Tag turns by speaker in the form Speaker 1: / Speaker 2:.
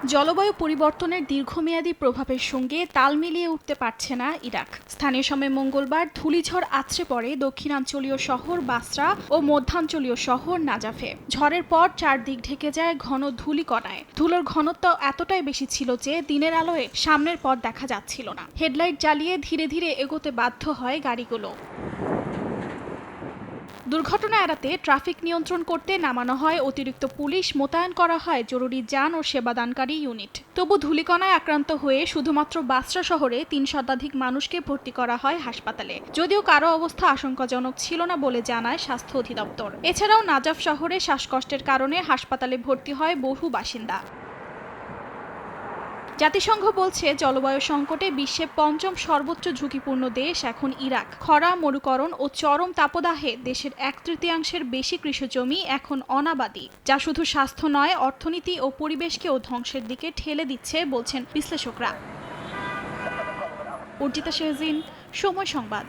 Speaker 1: জলবায়ু পরিবর্তনের দীর্ঘমেয়াদী প্রভাবের সঙ্গে তাল মিলিয়ে উঠতে পারছে না ইরাক। স্থানীয় সময় মঙ্গলবার ধূলিঝড় আছড়ে পড়ে দক্ষিণাঞ্চলীয় শহর বাসরা ও মধ্যাঞ্চলীয় শহর নাজাফে। ঝড়ের পর চারদিক ঢেকে যায় ঘন ধূলিকণায়। ধুলোর ঘনত্ব এতটাই বেশি ছিল যে দিনের আলোয় সামনের পথ দেখা যাচ্ছিল না। হেডলাইট জ্বালিয়ে ধীরে ধীরে এগোতে বাধ্য হয় গাড়িগুলো। দুর্ঘটনা এড়াতে ট্রাফিক নিয়ন্ত্রণ করতে নামানো হয় অতিরিক্ত পুলিশ, মোতায়েন করা হয় জরুরি যান ও সেবাদানকারী ইউনিট। তবু ধূলিকণায় আক্রান্ত হয়ে শুধুমাত্র বাসরা শহরে ৩ শতাধিক মানুষকে ভর্তি করা হয় হাসপাতালে, যদিও কারো অবস্থা আশঙ্কাজনক ছিল না বলে জানায় স্বাস্থ্য অধিদপ্তর। এছাড়াও নাজাফ শহরে শ্বাসকষ্টের কারণে হাসপাতালে ভর্তি হয় বহু বাসিন্দা। জাতিসংঘ বলছে জলবায়ু সংকটে বিশ্বে পঞ্চম সর্বোচ্চ ঝুঁকিপূর্ণ দেশ এখন ইরাক। খরা, মরুকরণ ও চরম তাপদাহে দেশের 1/3 বেশি কৃষিজমি এখন অনাবাদি, যা শুধু স্বাস্থ্য নয়, অর্থনীতি ও পরিবেশকেও ধ্বংসের দিকে ঠেলে দিচ্ছে বলছেন বিশ্লেষকরা। অর্জিতা শেহজিন, সময় সংবাদ।